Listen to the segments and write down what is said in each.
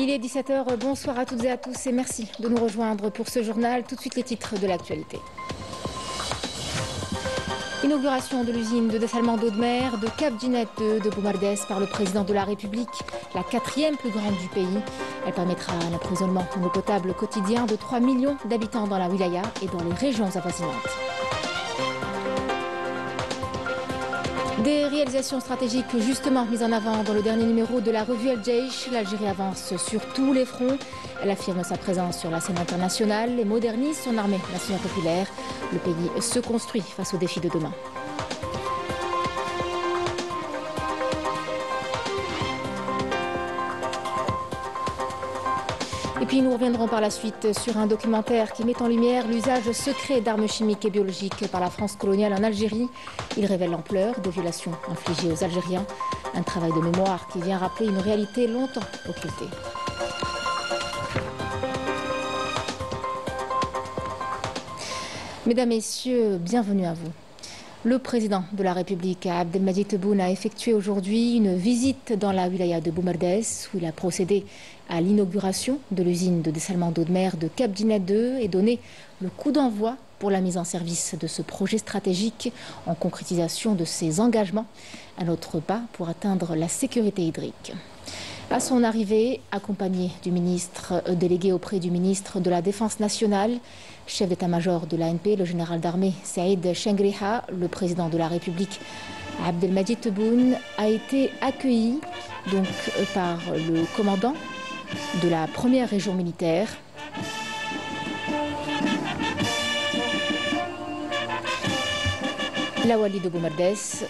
Il est 17 h, bonsoir à toutes et à tous et merci de nous rejoindre pour ce journal. Tout de suite les titres de l'actualité. Inauguration de l'usine de dessalement d'eau de mer de Cap Djinet de Boumardès par le président de la République, la 4e plus grande du pays. Elle permettra un approvisionnement en eau potable quotidien de 3 millions d'habitants dans la wilaya et dans les régions avoisinantes. Des réalisations stratégiques justement mises en avant dans le dernier numéro de la revue El Jaish. L'Algérie avance sur tous les fronts. Elle affirme sa présence sur la scène internationale et modernise son armée nationale populaire. Le pays se construit face aux défis de demain. Et puis nous reviendrons par la suite sur un documentaire qui met en lumière l'usage secret d'armes chimiques et biologiques par la France coloniale en Algérie. Il révèle l'ampleur des violations infligées aux Algériens. Un travail de mémoire qui vient rappeler une réalité longtemps occultée. Mesdames, Messieurs, bienvenue à vous. Le président de la République, Abdelmadjid Tebboune, a effectué aujourd'hui une visite dans la wilaya de Boumardès où il a procédé à l'inauguration de l'usine de dessalement d'eau de mer de Cap Djinet 2 et donné le coup d'envoi pour la mise en service de ce projet stratégique en concrétisation de ses engagements, un autre pas pour atteindre la sécurité hydrique. À son arrivée, accompagné du ministre délégué auprès du ministre de la Défense nationale, chef d'état-major de l'ANP, le général d'armée Saïd Chengriha, le président de la République Abdelmadjid Tebboune a été accueilli donc par le commandant de la première région militaire. La Wali de Boumardès,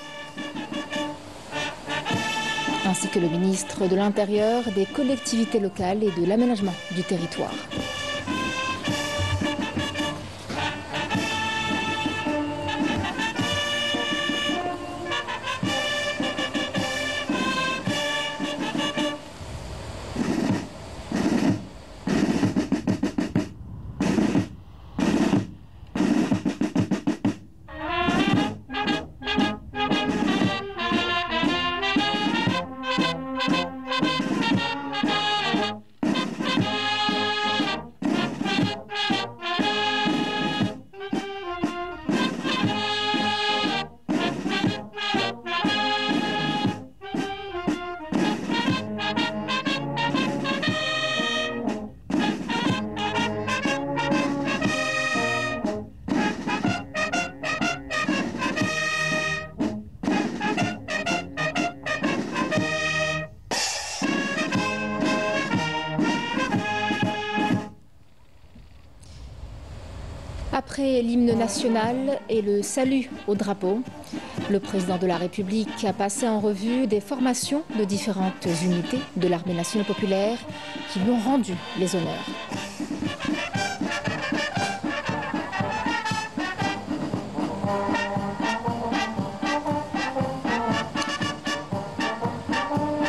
ainsi que le ministre de l'Intérieur, des collectivités locales et de l'aménagement du territoire. Après l'hymne national et le salut au drapeau, le président de la République a passé en revue des formations de différentes unités de l'armée nationale populaire qui lui ont rendu les honneurs.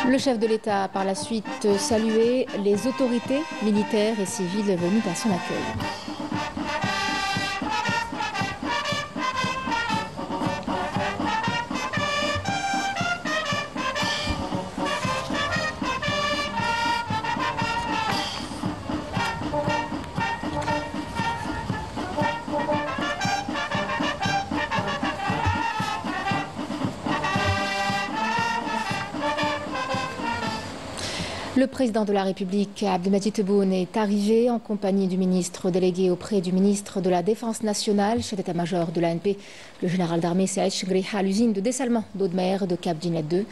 Le chef de l'État a par la suite salué les autorités militaires et civiles venues à son accueil. Le président de la République, Abdelmadjid Tebboune, est arrivé en compagnie du ministre délégué auprès du ministre de la Défense nationale, chef d'état-major de l'ANP, le général d'armée Saïd Chengriha, à l'usine de dessalement d'eau de mer de Cap Djinet 2.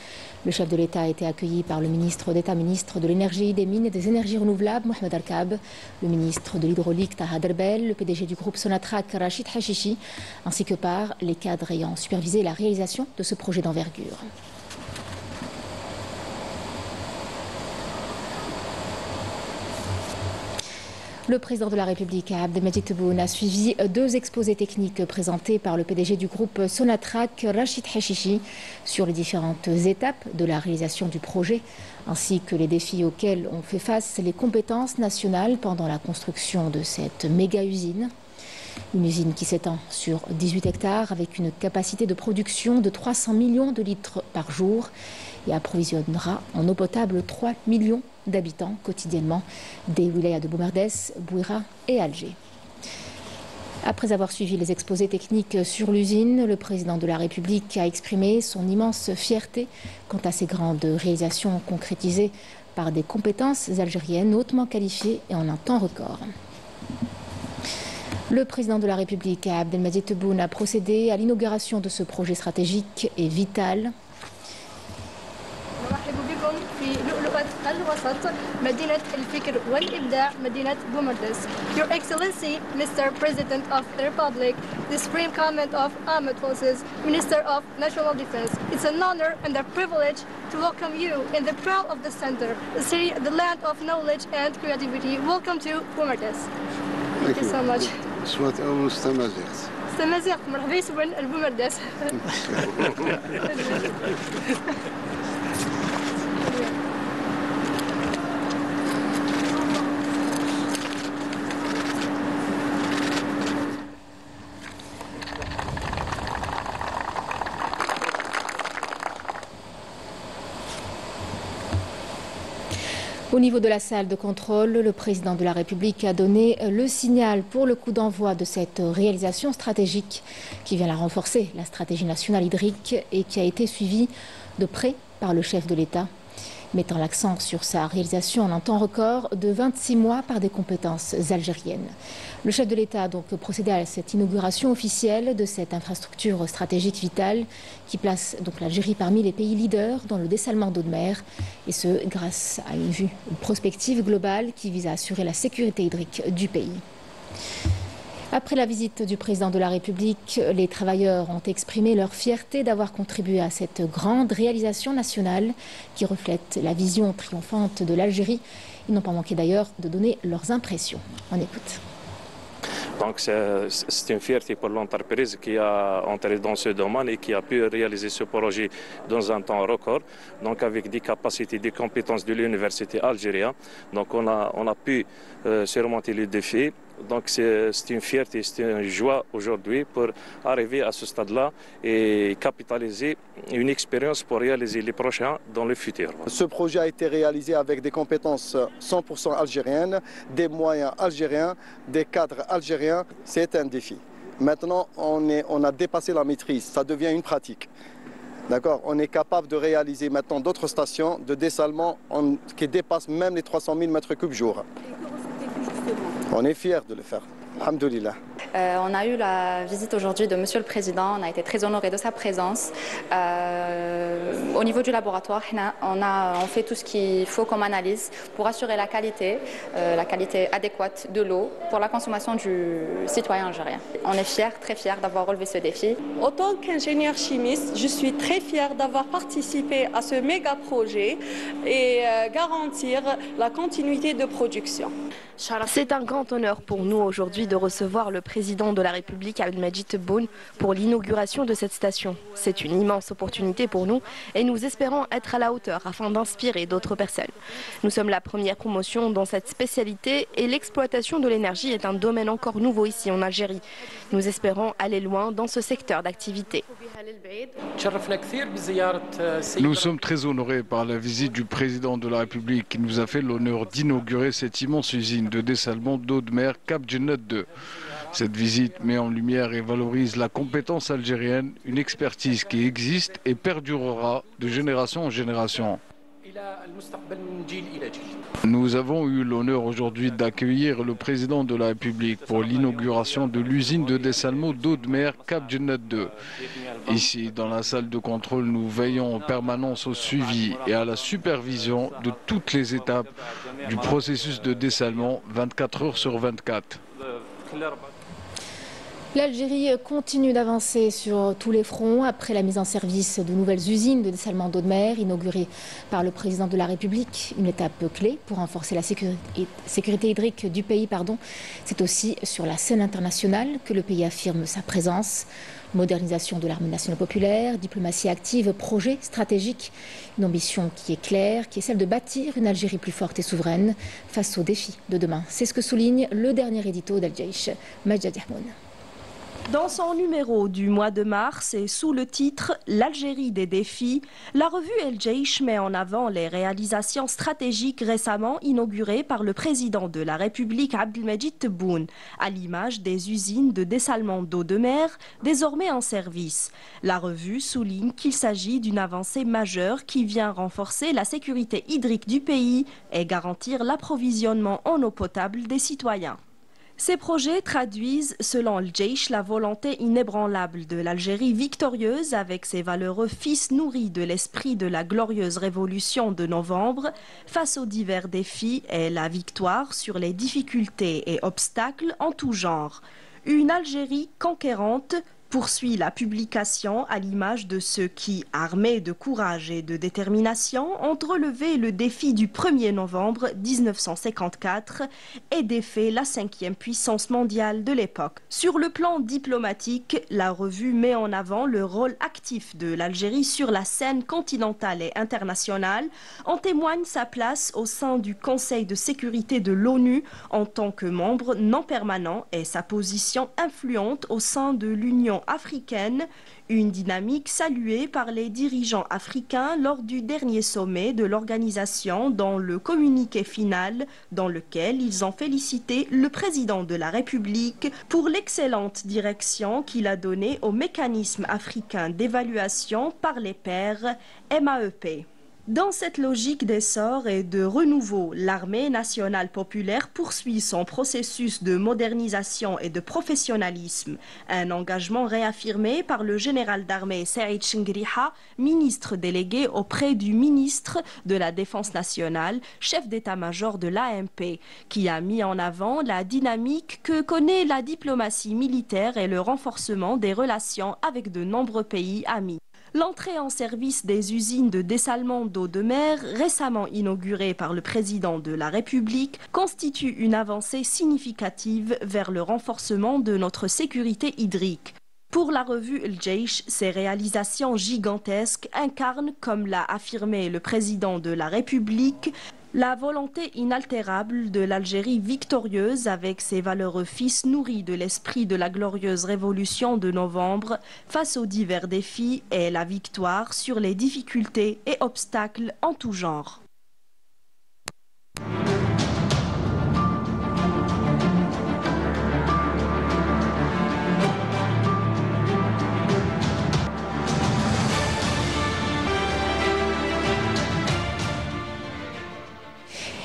Le chef de l'État a été accueilli par le ministre d'État, ministre de l'Énergie, des Mines et des Énergies renouvelables, Mohamed Al-Kab, le ministre de l'Hydraulique, Taha Derbel, le PDG du groupe Sonatrach, Rachid Hachichi, ainsi que par les cadres ayant supervisé la réalisation de ce projet d'envergure. Le président de la République, Abdelmadjid Tebboune, a suivi deux exposés techniques présentés par le PDG du groupe Sonatrach, Rachid Hachichi, sur les différentes étapes de la réalisation du projet, ainsi que les défis auxquels ont fait face les compétences nationales pendant la construction de cette méga-usine. Une usine qui s'étend sur 18 hectares avec une capacité de production de 300 millions de litres par jour et approvisionnera en eau potable 3 millions d'habitants quotidiennement des wilayas de Boumardès, Bouira et Alger. Après avoir suivi les exposés techniques sur l'usine, le président de la République a exprimé son immense fierté quant à ces grandes réalisations concrétisées par des compétences algériennes hautement qualifiées et en un temps record. Le président de la République, Abdelmadjid Tebboune, a procédé à l'inauguration de ce projet stratégique et vital. Your Excellency, Mr. President of the Republic, the Supreme Command of Armed Forces, Minister of National Defense, it's an honor and a privilege to welcome you in the proud of the center, the city, the land of knowledge and creativity. Welcome to Boumardès. Thank you so much. استمازيغ مرحبا يسون البومرداس. Au niveau de la salle de contrôle, le président de la République a donné le signal pour le coup d'envoi de cette réalisation stratégique qui vient la renforcer, la stratégie nationale hydrique, et qui a été suivie de près par le chef de l'État, mettant l'accent sur sa réalisation en un temps record de 26 mois par des compétences algériennes. Le chef de l'État a donc procédé à cette inauguration officielle de cette infrastructure stratégique vitale qui place donc l'Algérie parmi les pays leaders dans le dessalement d'eau de mer, et ce grâce à une prospective globale qui vise à assurer la sécurité hydrique du pays. Après la visite du président de la République, les travailleurs ont exprimé leur fierté d'avoir contribué à cette grande réalisation nationale qui reflète la vision triomphante de l'Algérie. Ils n'ont pas manqué d'ailleurs de donner leurs impressions. On écoute. Donc c'est une fierté pour l'entreprise qui a entré dans ce domaine et qui a pu réaliser ce projet dans un temps record, donc avec des capacités, des compétences de l'université algérienne. Donc on a pu surmonter les défis. Donc c'est une fierté, c'est une joie aujourd'hui pour arriver à ce stade-là et capitaliser une expérience pour réaliser les prochains dans le futur. Ce projet a été réalisé avec des compétences 100% algériennes, des moyens algériens, des cadres algériens. C'est un défi. Maintenant, on a dépassé la maîtrise, ça devient une pratique. D'accord, on est capable de réaliser maintenant d'autres stations de dessalement qui dépassent même les 300 000 m3 jour. On est fiers de le faire. Alhamdoulilah. On a eu la visite aujourd'hui de Monsieur le Président, on a été très honorés de sa présence. Au niveau du laboratoire, on fait tout ce qu'il faut comme analyse pour assurer la qualité adéquate de l'eau pour la consommation du citoyen algérien. On est fiers, très fiers d'avoir relevé ce défi. En tant qu'ingénieur chimiste, je suis très fière d'avoir participé à ce méga projet et garantir la continuité de production. C'est un grand honneur pour nous aujourd'hui de recevoir le président de la République, Abdelmadjid Tebboune, pour l'inauguration de cette station. C'est une immense opportunité pour nous et nous espérons être à la hauteur afin d'inspirer d'autres personnes. Nous sommes la première promotion dans cette spécialité et l'exploitation de l'énergie est un domaine encore nouveau ici en Algérie. Nous espérons aller loin dans ce secteur d'activité. Nous sommes très honorés par la visite du président de la République qui nous a fait l'honneur d'inaugurer cette immense usine de dessalement d'eau de mer Cap Djennet 2. Cette visite met en lumière et valorise la compétence algérienne, une expertise qui existe et perdurera de génération en génération. Nous avons eu l'honneur aujourd'hui d'accueillir le président de la République pour l'inauguration de l'usine de dessalement d'eau de mer Cap Djennet 2. Ici, dans la salle de contrôle, nous veillons en permanence au suivi et à la supervision de toutes les étapes du processus de dessalement 24 heures sur 24. L'Algérie continue d'avancer sur tous les fronts après la mise en service de nouvelles usines de dessalement d'eau de mer inaugurées par le président de la République. Une étape clé pour renforcer la sécurité hydrique du pays. C'est aussi sur la scène internationale que le pays affirme sa présence. Modernisation de l'armée nationale populaire, diplomatie active, projet stratégique. Une ambition qui est claire, qui est celle de bâtir une Algérie plus forte et souveraine face aux défis de demain. C'est ce que souligne le dernier édito d'Al Jaish, Majed Yahmoun. Dans son numéro du mois de mars et sous le titre « L'Algérie des défis », la revue El Jaish met en avant les réalisations stratégiques récemment inaugurées par le président de la République Abdelmadjid Tebboune, à l'image des usines de dessalement d'eau de mer désormais en service. La revue souligne qu'il s'agit d'une avancée majeure qui vient renforcer la sécurité hydrique du pays et garantir l'approvisionnement en eau potable des citoyens. Ces projets traduisent, selon El Jaish, la volonté inébranlable de l'Algérie victorieuse avec ses valeureux fils nourris de l'esprit de la glorieuse révolution de novembre face aux divers défis et la victoire sur les difficultés et obstacles en tout genre. Une Algérie conquérante poursuit la publication à l'image de ceux qui, armés de courage et de détermination, ont relevé le défi du 1er novembre 1954 et défait la 5e puissance mondiale de l'époque. Sur le plan diplomatique, la revue met en avant le rôle actif de l'Algérie sur la scène continentale et internationale. En témoigne sa place au sein du Conseil de sécurité de l'ONU en tant que membre non permanent et sa position influente au sein de l'Union africaine, une dynamique saluée par les dirigeants africains lors du dernier sommet de l'organisation dans le communiqué final dans lequel ils ont félicité le président de la République pour l'excellente direction qu'il a donnée au mécanisme africain d'évaluation par les pairs MAEP. Dans cette logique d'essor et de renouveau, l'armée nationale populaire poursuit son processus de modernisation et de professionnalisme, un engagement réaffirmé par le général d'armée Saïd Chingriha, ministre délégué auprès du ministre de la Défense nationale, chef d'état-major de l'AMP, qui a mis en avant la dynamique que connaît la diplomatie militaire et le renforcement des relations avec de nombreux pays amis. L'entrée en service des usines de dessalement d'eau de mer, récemment inaugurée par le président de la République, constitue une avancée significative vers le renforcement de notre sécurité hydrique. Pour la revue El Jaish, ces réalisations gigantesques incarnent, comme l'a affirmé le président de la République, la volonté inaltérable de l'Algérie victorieuse avec ses valeureux fils nourris de l'esprit de la glorieuse révolution de novembre face aux divers défis et la victoire sur les difficultés et obstacles en tout genre.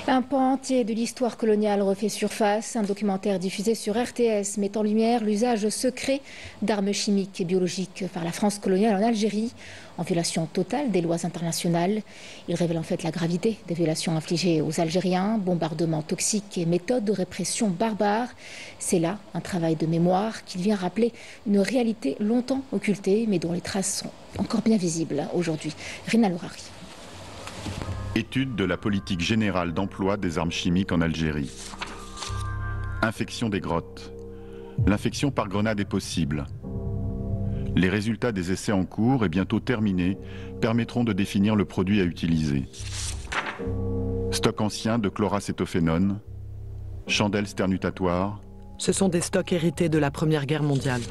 Un pan entier de l'histoire coloniale refait surface. Un documentaire diffusé sur RTS met en lumière l'usage secret d'armes chimiques et biologiques par la France coloniale en Algérie, en violation totale des lois internationales. Il révèle en fait la gravité des violations infligées aux Algériens, bombardements toxiques et méthodes de répression barbares. C'est là un travail de mémoire qui vient rappeler une réalité longtemps occultée, mais dont les traces sont encore bien visibles aujourd'hui. Rina Lourari. Étude de la politique générale d'emploi des armes chimiques en Algérie. Infection des grottes. L'infection par grenade est possible. Les résultats des essais en cours et bientôt terminés permettront de définir le produit à utiliser. Stock ancien de chloracétophénone, chandelles sternutatoires. Ce sont des stocks hérités de la Première Guerre mondiale.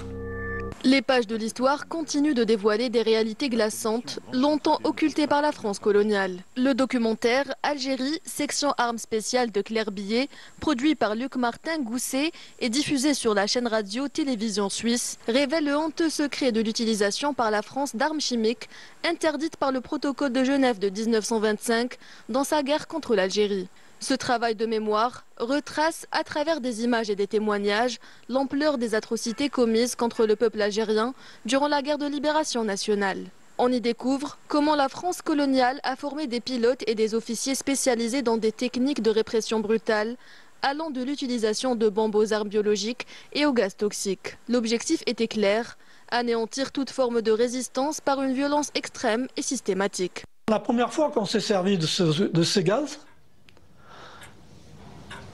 Les pages de l'histoire continuent de dévoiler des réalités glaçantes, longtemps occultées par la France coloniale. Le documentaire Algérie, section armes spéciales de Claire Billet, produit par Luc Martin Gousset et diffusé sur la chaîne radio-télévision suisse, révèle le honteux secret de l'utilisation par la France d'armes chimiques interdites par le protocole de Genève de 1925 dans sa guerre contre l'Algérie. Ce travail de mémoire retrace à travers des images et des témoignages l'ampleur des atrocités commises contre le peuple algérien durant la guerre de libération nationale. On y découvre comment la France coloniale a formé des pilotes et des officiers spécialisés dans des techniques de répression brutale, allant de l'utilisation de bombes aux armes biologiques et aux gaz toxiques. L'objectif était clair, anéantir toute forme de résistance par une violence extrême et systématique. La première fois qu'on s'est servi de ces gaz,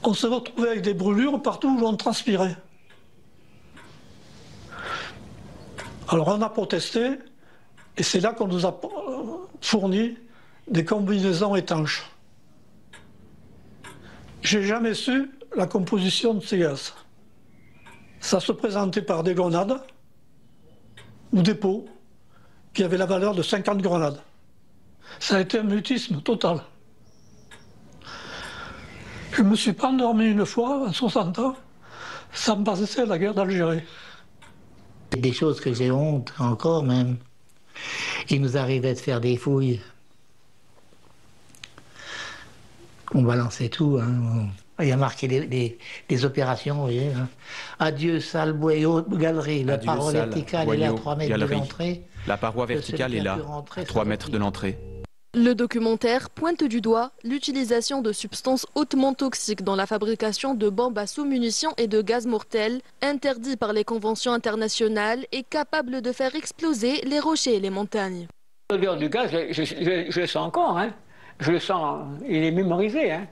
on s'est retrouvé avec des brûlures partout où on transpirait. Alors on a protesté, et c'est là qu'on nous a fourni des combinaisons étanches. J'ai jamais su la composition de ces gaz. Ça se présentait par des grenades ou des pots qui avaient la valeur de 50 grenades. Ça a été un mutisme total. Je ne me suis pas endormi une fois en 60 ans, ça me passait la guerre d'Algérie. Des choses que j'ai honte encore même. Il nous arrivait de faire des fouilles. On balançait tout. Hein. Il y a marqué des opérations, vous voyez. Hein. Adieu, salle, boyau, galerie. La paroi verticale est là à 3 mètres de l'entrée. La paroi verticale est là, à 3 mètres de l'entrée. Le documentaire pointe du doigt l'utilisation de substances hautement toxiques dans la fabrication de bombes à sous-munitions et de gaz mortels, interdits par les conventions internationales et capables de faire exploser les rochers et les montagnes. L'odeur du gaz, je le sens encore. Hein. Je le sens, il est mémorisé. Hein.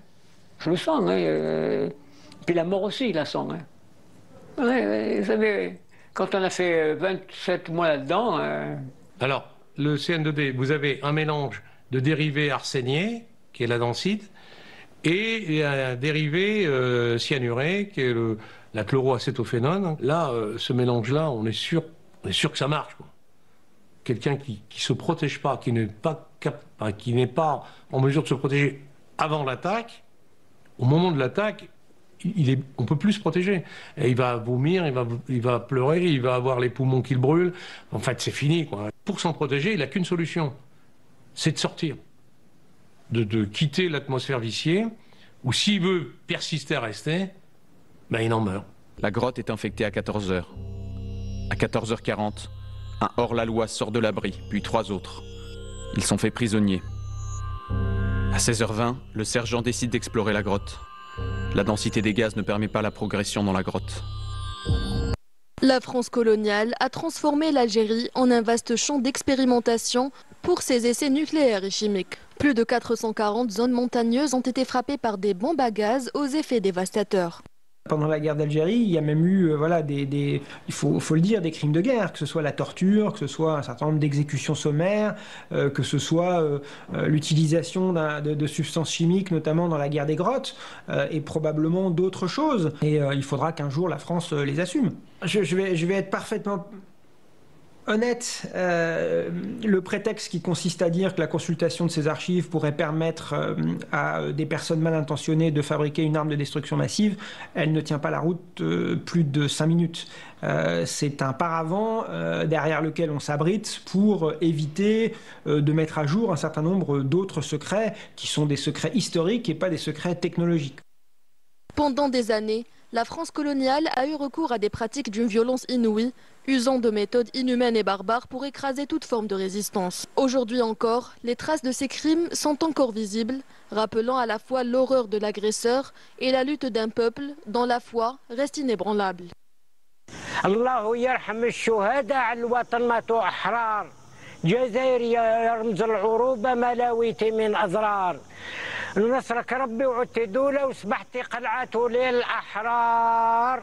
Je le sens. Hein. Puis la mort aussi, il la sent. Hein. Ouais, vous savez, quand on a fait 27 mois là-dedans... Alors, le CN2D, vous avez un mélange de dérivés arséniés, qui est la densite, et un dérivé cyanuré, qui est la chloroacétophénone. Là, ce mélange-là, on est sûr que ça marche. Quelqu'un qui ne se protège pas, qui n'est pas en mesure de se protéger avant l'attaque, au moment de l'attaque, on ne peut plus se protéger. Et il va vomir, il va pleurer, il va avoir les poumons qui le brûlent. En fait, c'est fini, quoi. Pour s'en protéger, il n'a qu'une solution, c'est de sortir, de quitter l'atmosphère viciée, ou s'il veut persister à rester, ben il en meurt. La grotte est infectée à 14h. À 14h40, un hors-la-loi sort de l'abri, puis 3 autres. Ils sont faits prisonniers. À 16h20, le sergent décide d'explorer la grotte. La densité des gaz ne permet pas la progression dans la grotte. La France coloniale a transformé l'Algérie en un vaste champ d'expérimentation pour ses essais nucléaires et chimiques. Plus de 440 zones montagneuses ont été frappées par des bombes à gaz aux effets dévastateurs. Pendant la guerre d'Algérie, il y a même eu, il faut le dire, des crimes de guerre, que ce soit la torture, que ce soit un certain nombre d'exécutions sommaires, que ce soit l'utilisation de substances chimiques, notamment dans la guerre des grottes, et probablement d'autres choses. Et il faudra qu'un jour la France les assume. Je vais être parfaitement honnête, le prétexte qui consiste à dire que la consultation de ces archives pourrait permettre à des personnes mal intentionnées de fabriquer une arme de destruction massive, elle ne tient pas la route plus de 5 minutes. C'est un paravent derrière lequel on s'abrite pour éviter de mettre à jour un certain nombre d'autres secrets qui sont des secrets historiques et pas des secrets technologiques. Pendant des années, la France coloniale a eu recours à des pratiques d'une violence inouïe, usant de méthodes inhumaines et barbares pour écraser toute forme de résistance. Aujourd'hui encore, les traces de ces crimes sont encore visibles, rappelant à la fois l'horreur de l'agresseur et la lutte d'un peuple dont la foi reste inébranlable. الله يرحم الشهداء على الوطن ماتوا أحرار جزائر يا رمز العروبة ملاويتي من أزرار نصرك ربي وعدت دولة وسبحتي قلعة للأحرار.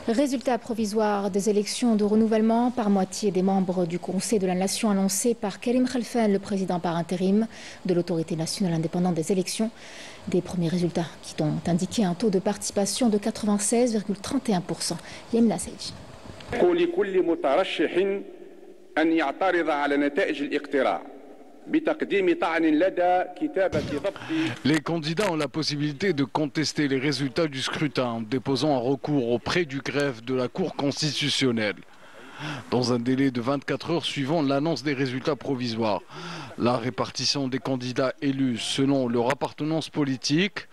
Résultat provisoire des élections de renouvellement par moitié des membres du Conseil de la Nation annoncé par Karim Khalfan, le président par intérim de l'autorité nationale indépendante des élections. Des premiers résultats qui ont indiqué un taux de participation de 96,31%. Yemna Seydji. Les candidats ont la possibilité de contester les résultats du scrutin en déposant un recours auprès du greffe de la Cour constitutionnelle dans un délai de 24 heures suivant l'annonce des résultats provisoires. La répartition des candidats élus selon leur appartenance politique: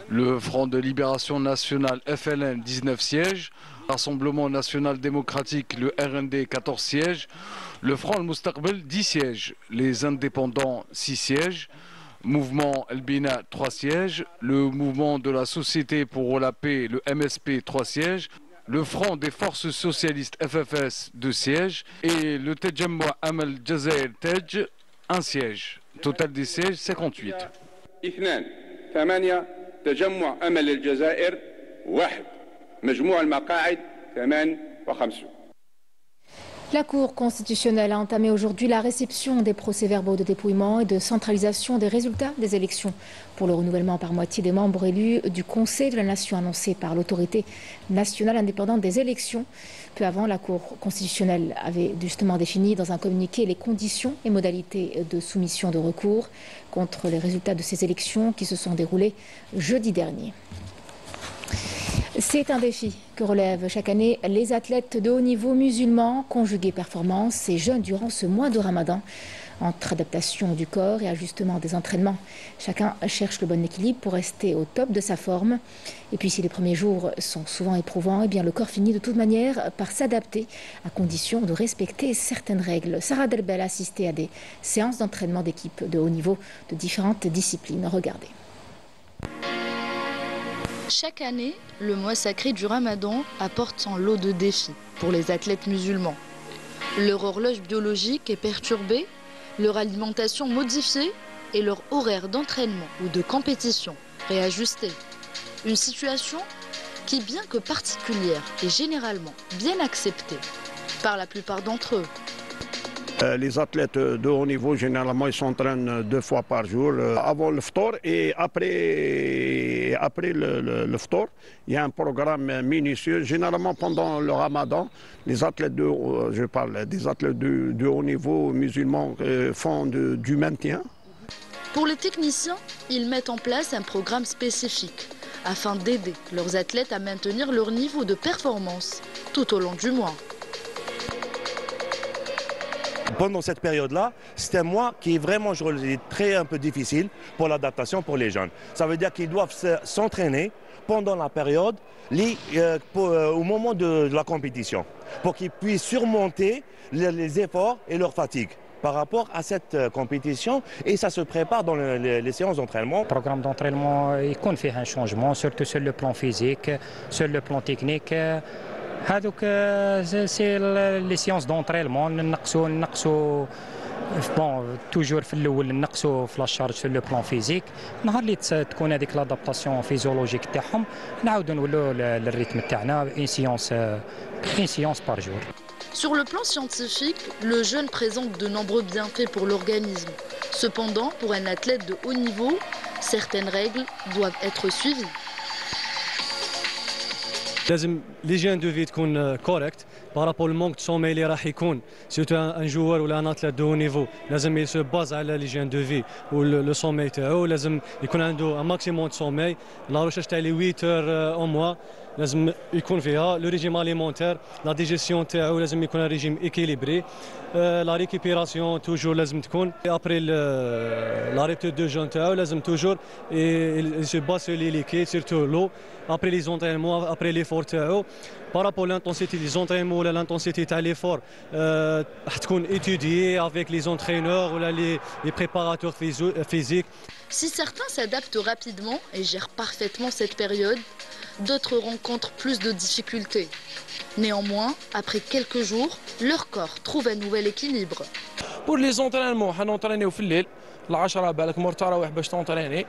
le Front de Libération Nationale FLN 19 sièges, Rassemblement National Démocratique le RND 14 sièges, le Front Al-Mustaqbel 10 sièges, les Indépendants 6 sièges, Mouvement El-Bina 3 sièges, le Mouvement de la Société pour la Paix le MSP 3 sièges, le Front des Forces Socialistes FFS 2 sièges et le Tejammoua Amal Jazair Tej 1 siège. Total des sièges 58. تجمع أمل الجزائر 1 مجموع المقاعد 58. La Cour constitutionnelle a entamé aujourd'hui la réception des procès-verbaux de dépouillement et de centralisation des résultats des élections pour le renouvellement par moitié des membres élus du Conseil de la Nation annoncé par l'autorité nationale indépendante des élections. Peu avant, la Cour constitutionnelle avait justement défini dans un communiqué les conditions et modalités de soumission de recours contre les résultats de ces élections qui se sont déroulées jeudi dernier. C'est un défi que relèvent chaque année les athlètes de haut niveau musulmans, conjuguer performance et jeûne durant ce mois de Ramadan. Entre adaptation du corps et ajustement des entraînements, chacun cherche le bon équilibre pour rester au top de sa forme. Et puis si les premiers jours sont souvent éprouvants, eh bien le corps finit de toute manière par s'adapter à condition de respecter certaines règles. Sarah Delbel a assisté à des séances d'entraînement d'équipes de haut niveau de différentes disciplines. Regardez. Chaque année, le mois sacré du Ramadan apporte son lot de défis pour les athlètes musulmans. Leur horloge biologique est perturbée, leur alimentation modifiée et leur horaire d'entraînement ou de compétition réajusté. Une situation qui, bien que particulière, est généralement bien acceptée par la plupart d'entre eux. Les athlètes de haut niveau, généralement, ils s'entraînent 2 fois par jour, avant le ftor et après le ftor. Il y a un programme minutieux. Généralement, pendant le Ramadan, les athlètes je parle des athlètes de haut niveau musulmans font du maintien. Pour les techniciens, ils mettent en place un programme spécifique afin d'aider leurs athlètes à maintenir leur niveau de performance tout au long du mois. Pendant cette période-là, c'est un mois qui est vraiment un peu difficile pour l'adaptation pour les jeunes. Ça veut dire qu'ils doivent s'entraîner pendant la période, au moment de la compétition, pour qu'ils puissent surmonter les efforts et leur fatigue par rapport à cette compétition, et ça se prépare dans les séances d'entraînement. Le programme d'entraînement, il fait un changement, surtout sur le plan physique, sur le plan technique. C'est les séances d'entraînement, toujours في الاول نقصوا في لاشارج sur le plan physique. نهار اللي تكون هذيك l'adaptation physiologique تاعهم نعاودوا نولوا للريتم تاعنا une séance par jour. Sur le plan scientifique, le jeûne présente de nombreux bienfaits pour l'organisme. Cependant, pour un athlète de haut niveau, certaines règles doivent être suivies. لازم ليجين دو في تكون كوريكت بارابول المونك دو سومي اللي راح يكون سيرتو ان جوار ولا ان اتليت دو نيفو لازم يسو باز على ليجين دو في ولو سومي تاعو لازم يكون عنده ان ماكسيموم دو سومي لا روشاش تاع لي 8 اور او موا لازم يكون فيها لو ريجيم اليمونتير لا ديجيسيون تاعو لازم يكون ريجيم ايكيليبري لا ريكيبيراسيون توجور لازم تكون ابري لا ريبتو دو جون تاعو لازم توجور سو باز سو لي ليكيد سيرتو لو ابري لي زونترينمون ابري لي فور تاعو بارابول لانتونسيتي لي زونترينمون ولا لانتونسيتي تاع لي فور راح تكون étudiée avec les entraîneurs ou les préparateurs physiques. Si certains s'adaptent rapidement et gèrent parfaitement cette période, d'autres rencontrent plus de difficultés. Néanmoins, après quelques jours, leur corps trouve un nouvel équilibre. Pour les entraînements, on entraîne في الليل ل10 بالك مور تراويح باش تونطريني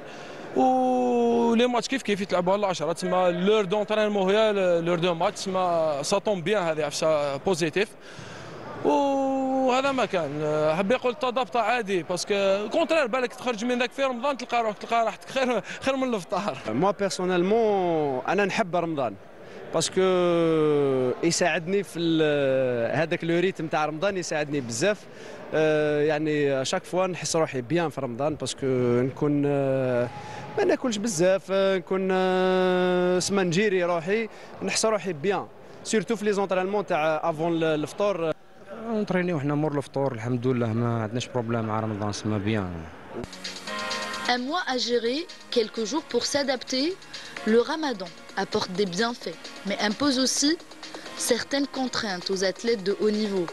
ولي ماتش كيف يتلعبوا ل10 تسمى لور دونطرينمون هي لور دو ماتش تسمى سا طوم بيان هذه عفسه بوزيتيف وهذا ما كان حب يقول تضبط عادي باسكو كونترير بالك تخرج من ذاك في رمضان تلقى راحتك خير من الافطار. مو بيرسونيلمون انا نحب رمضان باسكو يساعدني في هذاك لو ريتم تاع رمضان يساعدني بزاف يعني شاك فوا نحس روحي بيان في رمضان باسكو نكون ما ناكلش بزاف نكون سما نجيري روحي نحس روحي بيان سيرتو في لي زونطرينمون تاع افون الفطور نطرينيو حنا مور الفطور الحمد لله ما عندناش بروبليم مع رمضان سما بيان. Un mois à gérer, quelques jours pour s'adapter, le Ramadan apporte des bienfaits, mais impose aussi certaines contraintes aux athlètes de haut niveau.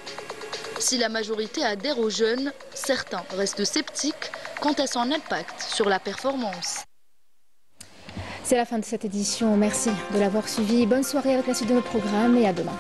Si la majorité adhère au jeûne, certains restent sceptiques quant à son impact sur la performance. C'est la fin de cette édition. Merci de l'avoir suivi. Bonne soirée avec la suite de nos programmes et à demain.